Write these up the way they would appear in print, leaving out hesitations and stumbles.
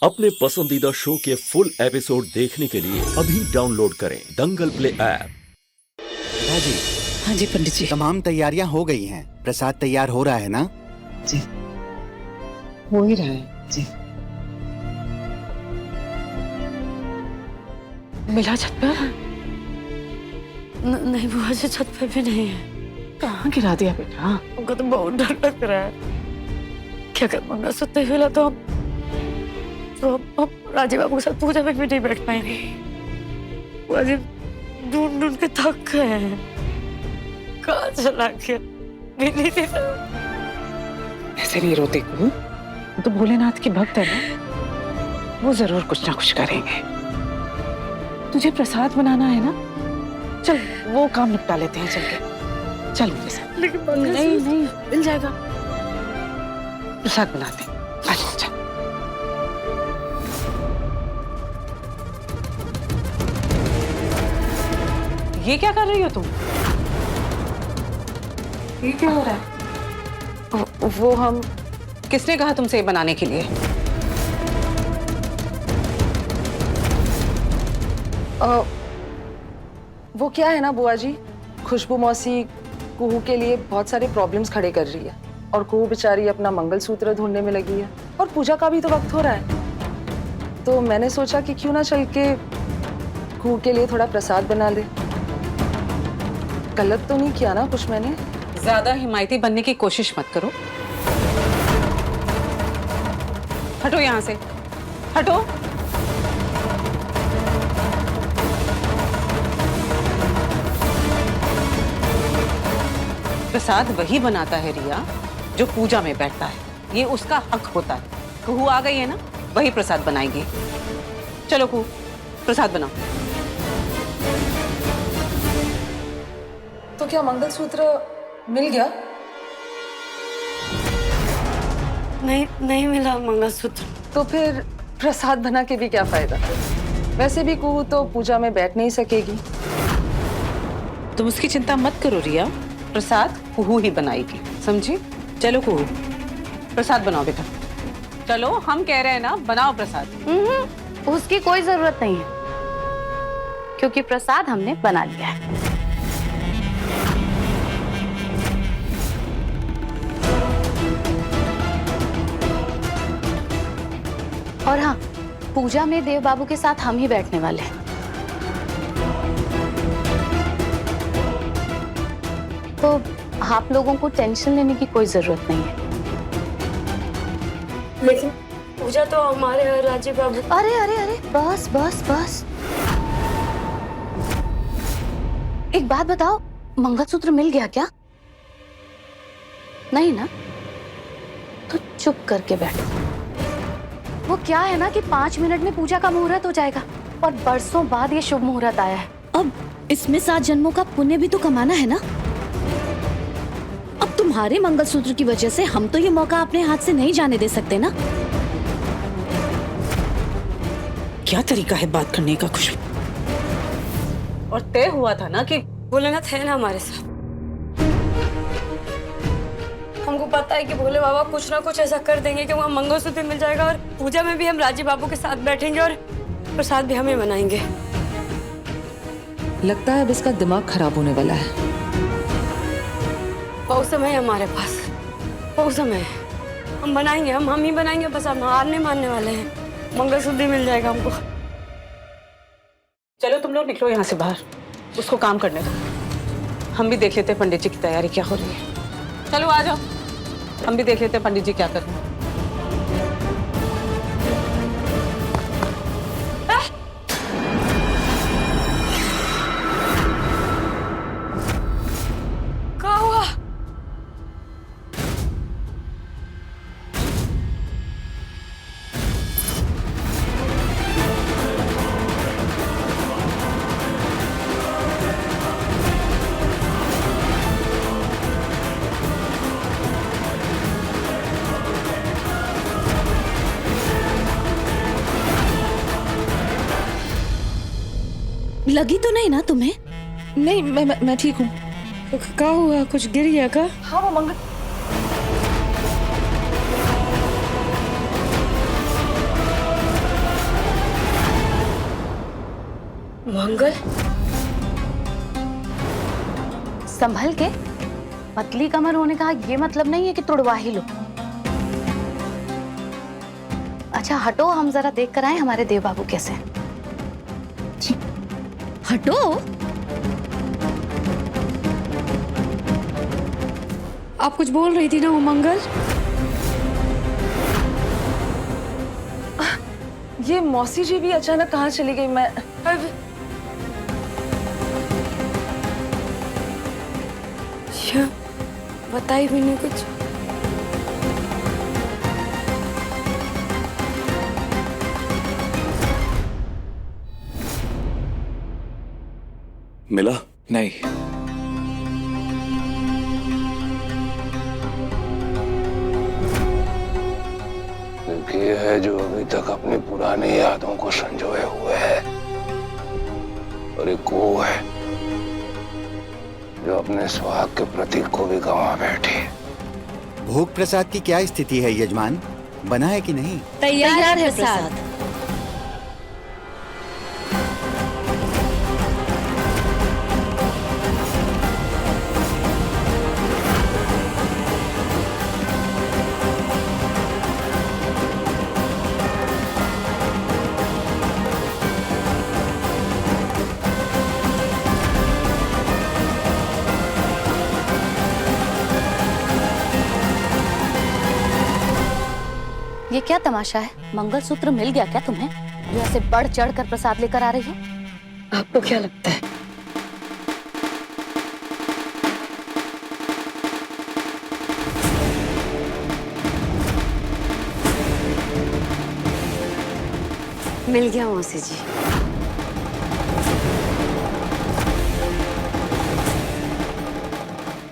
अपने पसंदीदा शो के फुल एपिसोड देखने के लिए अभी डाउनलोड करें दंगल प्ले ऐप। जी हाँ जी पंडित जी, तमाम तैयारियां हो गई हैं। प्रसाद तैयार हो रहा है ना? जी हो ही रहा है जी। मिला छत पर? नहीं बुआ जी, छत पे भी नहीं है। कहाँ गिरा दिया बेटा? हमको तो बहुत डर लग रहा है। क्या कर मंगा सोते हुए तो हम राजीव बाबू के साथ पूजा में भी नहीं बैठ पाएंगे। बुआ जी ढूंढ ढूंढ के थक गए हैं। कहाँ चला गया? मिली थी तो। ऐसे नहीं रोते को, वो तो भोलेनाथ की भक्त है ना, वो जरूर कुछ ना कुछ करेंगे। तुझे प्रसाद बनाना है ना, चल वो काम निपटा लेते हैं। चल के चल मेरे साथ। लेकिन नहीं मिल जाएगा, प्रसाद बनाते हैं। अच्छा चल। ये क्या कर रही हो तुम? ये क्या हो रहा है? वो हम किसने कहा तुमसे ये बनाने के लिए? वो क्या है ना बुआ जी, खुशबू मौसी कुहू के लिए बहुत सारे प्रॉब्लम्स खड़े कर रही है और कुहू बेचारी अपना मंगलसूत्र ढूंढने में लगी है और पूजा का भी तो वक्त हो रहा है। तो मैंने सोचा कि क्यों ना चल के कुहू के लिए थोड़ा प्रसाद बना ले। गलत तो नहीं किया ना कुछ मैंने? ज्यादा हिमायती बनने की कोशिश मत करो। हटो यहां से, हटो। प्रसाद वही बनाता है रिया जो पूजा में बैठता है, ये उसका हक होता है। कुहू आ गई है ना, वही प्रसाद बनाएगी। चलो कुहू, प्रसाद बनाओ। तो क्या मंगलसूत्र मिल गया? नहीं मिला मंगलसूत्र। तो फिर प्रसाद बना के भी क्या फायदा? वैसे भी कुहू तो पूजा में बैठ नहीं सकेगी। तुम उसकी चिंता मत करो रिया, प्रसाद कुहू ही बनाएगी, समझी? चलो कुहू, प्रसाद बनाओ बेटा। चलो, हम कह रहे हैं ना, बनाओ प्रसाद। उसकी कोई जरूरत नहीं है, क्योंकि प्रसाद हमने बना लिया है। और हाँ, पूजा में देव बाबू के साथ हम ही बैठने वाले हैं। तो आप लोगों को टेंशन लेने की कोई जरूरत नहीं है। लेकिन पूजा तो हमारे और राजीव बाबू। अरे अरे अरे, बस बस बस। एक बात बताओ, मंगलसूत्र मिल गया क्या? नहीं ना? तो चुप करके बैठो। वो क्या है ना कि 5 मिनट में पूजा का मुहूर्त हो जाएगा और बरसों बाद ये शुभ मुहूर्त आया है। अब इसमें 7 जन्मों का पुण्य भी तो कमाना है ना। अब तुम्हारे मंगलसूत्र की वजह से हम तो ये मौका अपने हाथ से नहीं जाने दे सकते ना। क्या तरीका है बात करने का खुशबू? और तय हुआ था ना कि भोलेनाथ है ना हमारे साथ। हमको पता है कि भोले बाबा कुछ ना कुछ ऐसा कर देंगे कि वहाँ मंगलसूत्र मिल जाएगा और पूजा में भी हम राजीव बाबू के साथ बैठेंगे और प्रसाद भी हमें बनाएंगे। लगता है अब इसका दिमाग खराब होने वाला है। बहुत समय है हमारे पास, बहुत समय है। हम बनाएंगे, हम ही बनाएंगे। बस हम हार नहीं मानने वाले हैं। मंगलसूत्र मिल जाएगा हमको। चलो तुम लोग निकलो यहाँ से बाहर, उसको काम करने दो। हम भी देख लेते हैं पंडित जी की तैयारी क्या हो रही है। चलो आ जाओ, हम भी देख लेते हैं पंडित जी क्या कर रहे हैं। क्या हुआ? लगी तो नहीं ना तुम्हें? नहीं, मैं ठीक हूँ। क्या हुआ? कुछ गिर गया क्या? हाँ वो मंगल मंगल, संभल के। पतली कमर होने का ये मतलब नहीं है कि तुड़वा ही लो। अच्छा हटो, हम जरा देख कर आए हमारे देव बाबू कैसे हैं। हटो। आप कुछ बोल रही थी ना वो मंगल? ये मौसी जी भी अचानक कहाँ चली गई? मैं बताई भी नहीं कुछ। मिला? नहीं, ये है जो अभी तक अपनी पुरानी यादों को संजोए हुए है, और एक वो है जो अपने सुहाग के प्रतीक को भी गंवा बैठी। भोग प्रसाद की क्या स्थिति है यजमान? बना है कि नहीं? तैयार है प्रसाद। ये क्या तमाशा है? मंगलसूत्र मिल गया क्या तुम्हें, जो ऐसे बढ़ चढ़ कर प्रसाद लेकर आ रही हो? आपको क्या लगता है? मिल गया मौसी जी।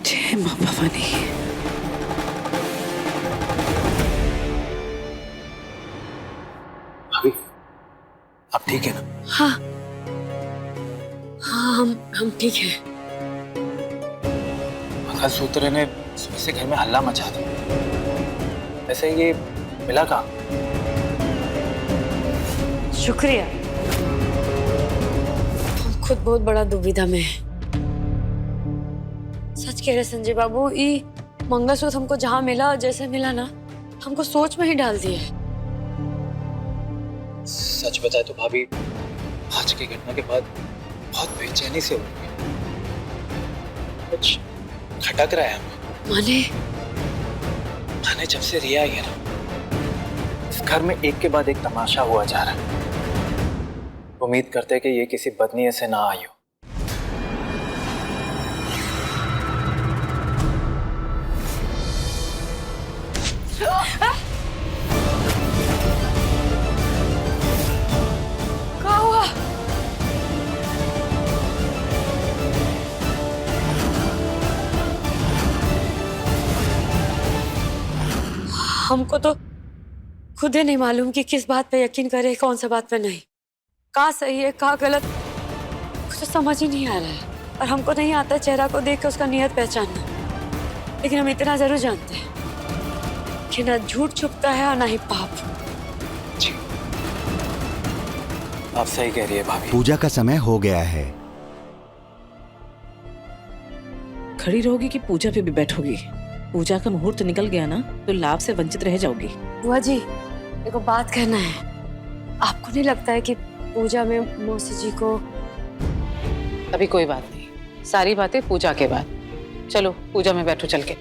जय मां भवानी। आप ठीक है ना? हाँ हाँ, हम ठीक है। मंगलसूत्र ने सुबह से घर में हल्ला मचा दिया। वैसे ये मिला कहाँ? शुक्रिया। हम खुद बहुत बड़ा दुविधा में हैं। सच कह रहे संजय बाबू, ये मंगलसूत्र हमको जहाँ मिला और जैसे मिला ना, हमको सोच में ही डाल दिया है। सच बताए तो भाभी, आज की घटना के बाद बहुत बेचैनी से हो गई। कुछ खटक रहा है हमें। माने जब से रिया आई है ना, इस घर में एक के बाद एक तमाशा हुआ जा रहा है। उम्मीद करते हैं कि ये किसी बदनीयत से ना आई हो। क्या हुआ? हमको तो खुद ही नहीं मालूम कि किस बात पे यकीन करे, कौन सा बात पे नहीं। का सही है का गलत, कुछ तो समझ ही नहीं आ रहा है। और हमको नहीं आता चेहरा को देख के उसका नियत पहचानना। लेकिन हम इतना जरूर जानते हैं कि ना झूठ छुपता है और ना ही पाप। जी, आप सही कह रही है भाभी। पूजा का समय हो गया है। खड़ी रहोगी कि पूजा पे भी बैठोगी? पूजा का मुहूर्त निकल गया ना तो लाभ से वंचित रह जाओगी। बुआ जी, देखो बात कहना है। आपको नहीं लगता है कि पूजा में मौसी जी को? अभी कोई बात नहीं, सारी बातें पूजा के बाद। चलो पूजा में बैठो चल के।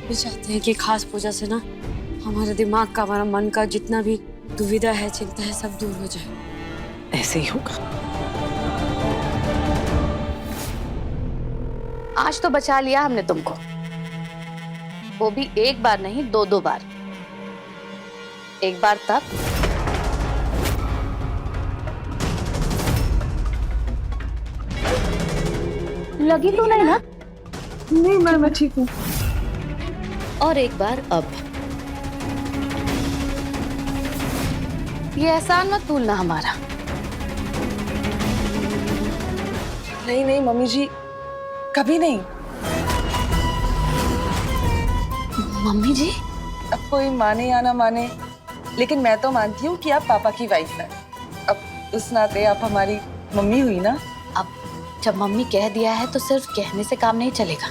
भी चाहते हैं कि खास पूजा से ना हमारे दिमाग का, हमारा मन का जितना भी दुविधा है, चिंता है, सब दूर हो जाए। ऐसे ही होगा। आज तो बचा लिया हमने तुमको, वो भी एक बार नहीं, दो बार। एक बार तब लगी तो नहीं ना? नहीं, मैं ठीक हूँ। और एक बार अब। ये एहसान मत भूलना हमारा। नहीं नहीं मम्मी जी, कभी नहीं। मम्मी जी, अब कोई माने या ना माने, लेकिन मैं तो मानती हूँ कि आप पापा की वाइफ हैं। अब उस नाते आप हमारी मम्मी हुई ना। अब जब मम्मी कह दिया है तो सिर्फ कहने से काम नहीं चलेगा,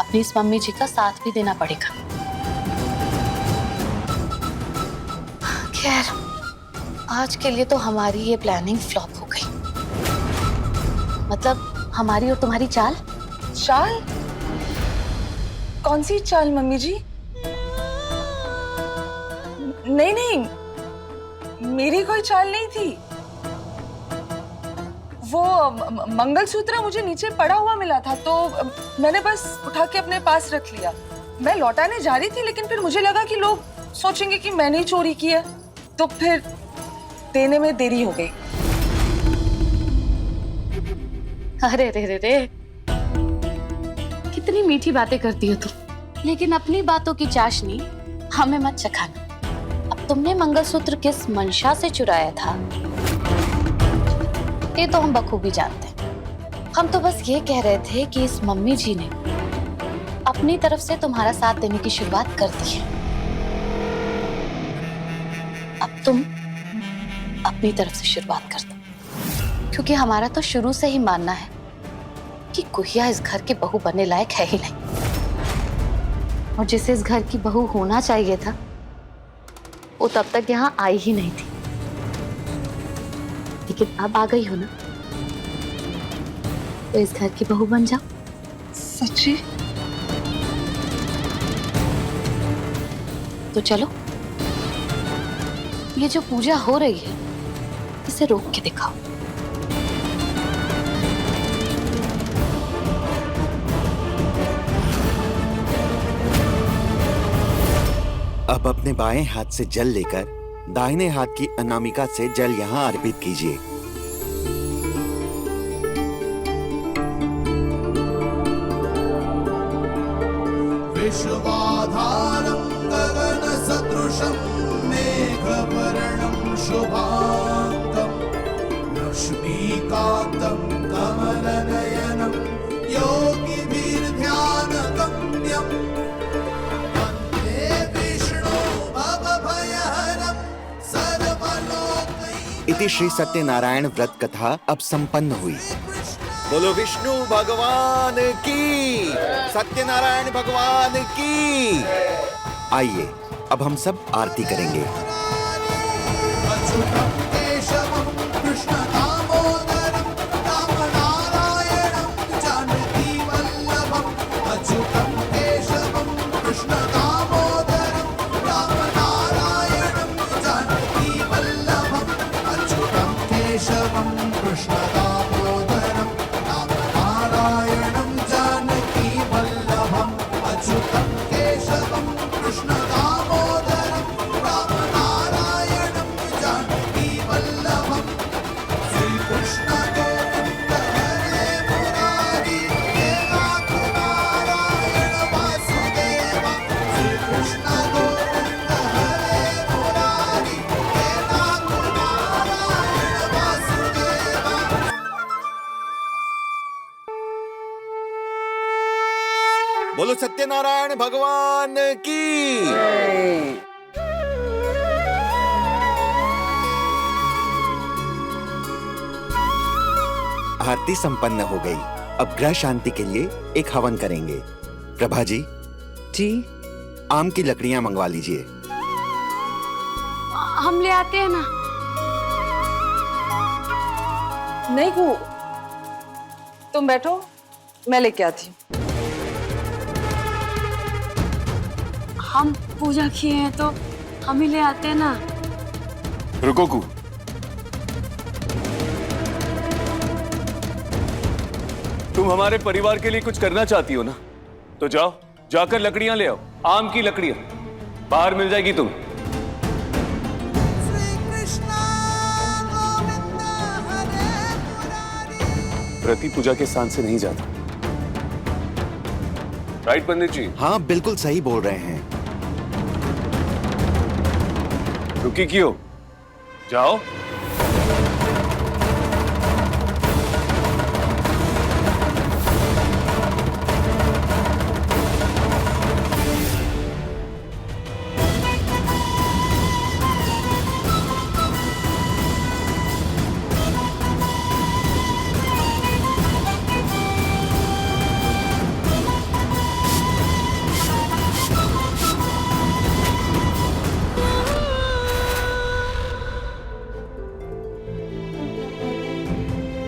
अपनी इस मम्मी जी का साथ भी देना पड़ेगा। खैर, आज के लिए तो हमारी ये प्लानिंग फ्लॉप हो गई। मतलब हमारी और तुम्हारी चाल। चाल? कौन सी चाल मम्मी जी? नहीं नहीं, मेरी कोई चाल नहीं थी। वो मंगलसूत्र मुझे नीचे पड़ा हुआ मिला था तो मैंने बस उठा के अपने पास रख लिया। मैं लौटाने जा रही थी लेकिन फिर मुझे लगा कि लोग सोचेंगे कि मैंने ही चोरी की है, तो फिर देने में देरी हो गई। अरे रे रे रे, कितनी मीठी बातें करती हो तुम, लेकिन अपनी बातों की चाशनी हमें मत चखाना। अब तुमने मंगलसूत्र किस मंशा से चुराया था ये तो हम बखूबी जानते हैं। हम तो बस ये कह रहे थे कि इस मम्मी जी ने अपनी तरफ से तुम्हारा साथ देने की शुरुआत कर दी है। अब तुम अपनी तरफ से शुरुआत कर दो, क्योंकि हमारा तो शुरू से ही मानना है कि गुहिया इस घर की बहू बनने लायक है ही नहीं, और जिसे इस घर की बहू होना चाहिए था वो तब तक यहाँ आई ही नहीं थी। लेकिन अब आ गई हो ना, तो इस घर की बहू बन जाओ। सच्ची? तो चलो, ये जो पूजा हो रही है इसे रोक के दिखाओ। अब अपने बाएं हाथ से जल लेकर दाहिने हाथ की अनामिका से जल यहाँ अर्पित कीजिए। विश्वाधारं गगन सदृशं मेघवर्णं शुभांगं लक्ष्मीकान्तं कमलनयनं योगिभिर्ध्यानगम्यम् इति श्री सत्यनारायण व्रत कथा अब संपन्न हुई। बोलो विष्णु भगवान की, सत्यनारायण भगवान की। आइए अब हम सब आरती करेंगे। बोलो सत्यनारायण भगवान की। आरती संपन्न हो गई। अब ग्रह शांति के लिए एक हवन करेंगे। प्रभा जी जी, आम की लकड़ियां मंगवा लीजिए। हम ले आते हैं ना। नहीं कुहू, तुम बैठो, मैं लेके आती हूँ। हम पूजा किए हैं तो हम ही ले आते हैं ना। रुको कू, तुम हमारे परिवार के लिए कुछ करना चाहती हो ना, तो जाओ, जाकर लकड़ियां ले आओ। आम की लकड़ियां बाहर मिल जाएगी तुम। प्रति पूजा के स्थान से नहीं जाता। राइट पंडित जी? हाँ बिल्कुल सही बोल रहे हैं। रुकी क्यों? जाओ।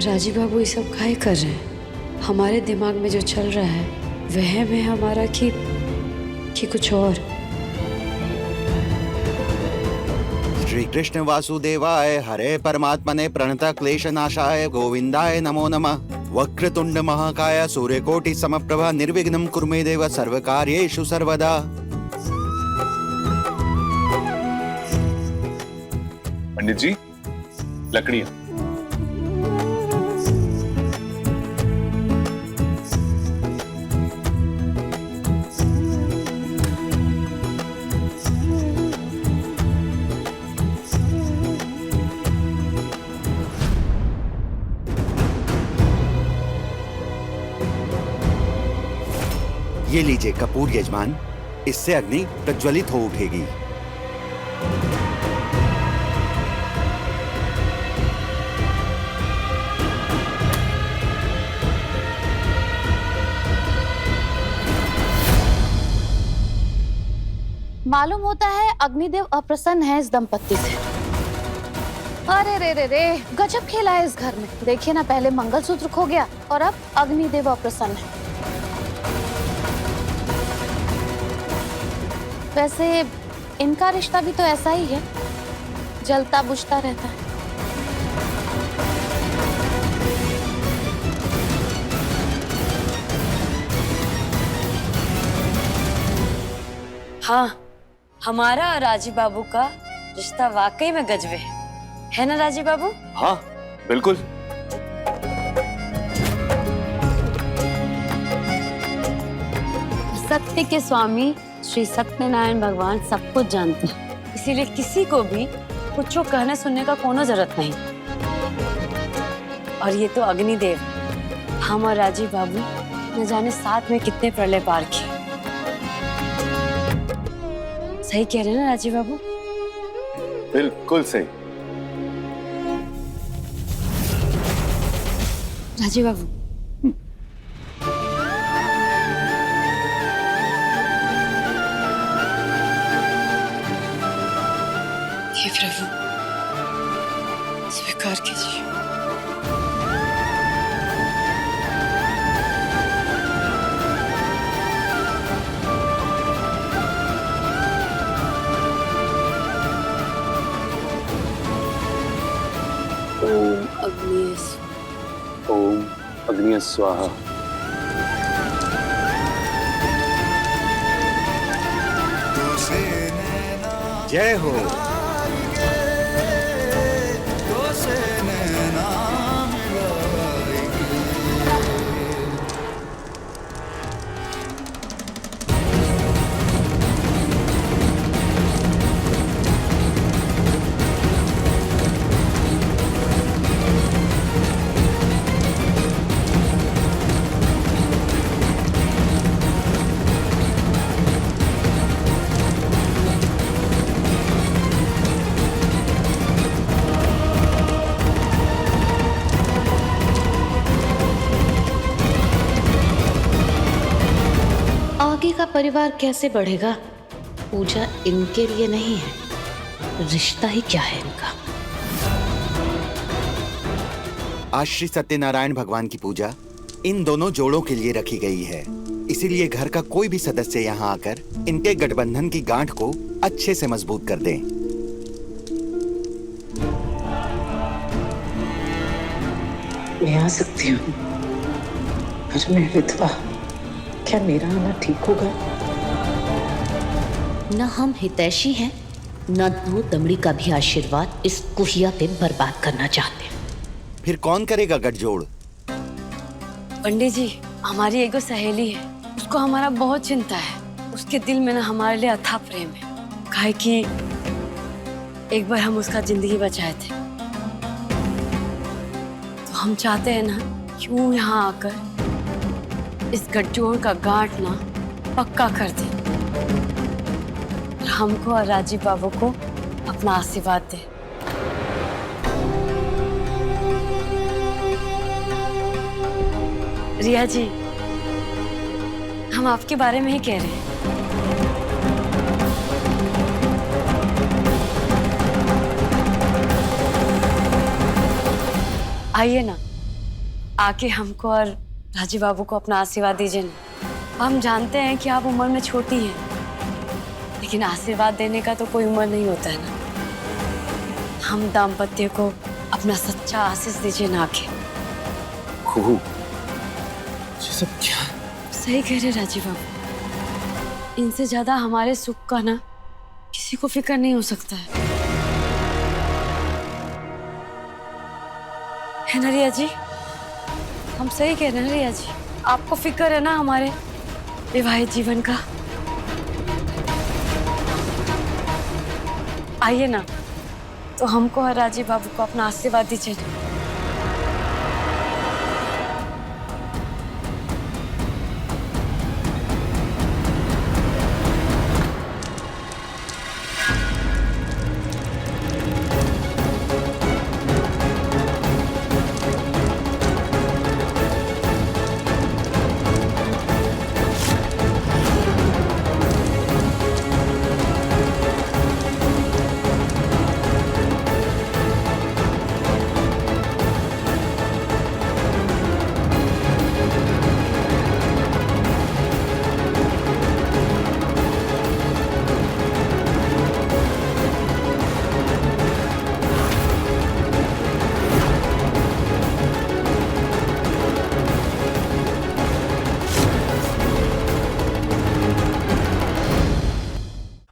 राजीव बाबू ये सब काहे कर रहे हैं? हमारे दिमाग में जो चल रहा है वह में हमारा कि कुछ और। श्री कृष्ण वासुदेवाय हरे परमात्मने प्रणत क्लेश नाशाय गोविंदाय नमो नमः। वक्रतुंड महाकाय सूर्यकोटि समप्रभा निर्विघ्नं कुरु मे देव सर्वकार्येषु सर्वदा। पंडित जी, लकड़ियां। ये लीजिए कपूर यजमान, इससे अग्नि प्रज्वलित हो उठेगी। मालूम होता है अग्निदेव अप्रसन्न है इस दंपत्ति से। अरे रे रे रे, गजब खेला है इस घर में। देखिए ना, पहले मंगलसूत्र खो गया और अब अग्निदेव अप्रसन्न है। वैसे इनका रिश्ता भी तो ऐसा ही है, जलता बुझता रहता है। हाँ, हमारा और राजीव बाबू का रिश्ता वाकई में गजबे है ना राजीव बाबू? हाँ बिल्कुल। सत्य के स्वामी श्री सत्यनारायण भगवान सब कुछ जानते हैं, इसीलिए किसी को भी कुछ कहने सुनने का कोनो जरूरत नहीं। और ये तो अग्निदेव, हम और राजीव बाबू न जाने साथ में कितने प्रलय पार किए। सही कह रहे हैं ना राजीव बाबू? बिल्कुल सही। राजीव बाबू, हे प्रभु, स्वीकार कीजिए। ओम अग्नि स्वाहा। जय हो। आगे का परिवार कैसे बढ़ेगा? पूजा इनके लिए नहीं है, रिश्ता ही क्या है इनका। आज श्री सत्यनारायण भगवान की पूजा इन दोनों जोड़ों के लिए रखी गई है, इसीलिए घर का कोई भी सदस्य यहाँ आकर इनके गठबंधन की गांठ को अच्छे से मजबूत कर दे। मैं आ सकती हूँ? पर मैं विधवा, क्या मेरा आना ठीक होगा? न हम हितैषी हैं, न दो दमड़ी का भी आशीर्वाद इस कुहिया पे बर्बाद करना चाहते हैं। फिर कौन करेगा गठजोड़? पंडित जी, हमारी एगो सहेली है, उसको हमारा बहुत चिंता है। उसके दिल में ना हमारे लिए अथाह प्रेम है, काहे कि एक बार हम उसका जिंदगी बचाए थे। तो हम चाहते हैं ना क्यों यहाँ आकर इस गठजोड़ का गांठ ना पक्का कर दे, और हमको और राजीव बाबू को अपना आशीर्वाद दे। रिया जी, हम आपके बारे में ही कह रहे हैं। आइए ना, आके हमको और राजीव बाबू को अपना आशीर्वाद दीजिए ना। हम जानते हैं कि आप उम्र में छोटी हैं, लेकिन आशीर्वाद देने का तो कोई उम्र नहीं होता है ना। हम दाम्पत्य को अपना सच्चा आशीष दीजिए ना आके। कुहू, ये सब क्या? सही कह रहे राजीव बाबू, इनसे ज्यादा हमारे सुख का ना किसी को फिक्र नहीं हो सकता है ना रिया जी? हम सही कह रहे हैं रिया जी, आपको फिक्र है ना हमारे विवाहित जीवन का? आइए ना, तो हमको और राजीव बाबू को अपना आशीर्वाद दीजिए ना।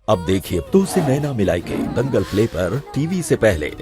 अब देखिए तो से नैना मिलाई के दंगल प्ले पर टीवी से पहले।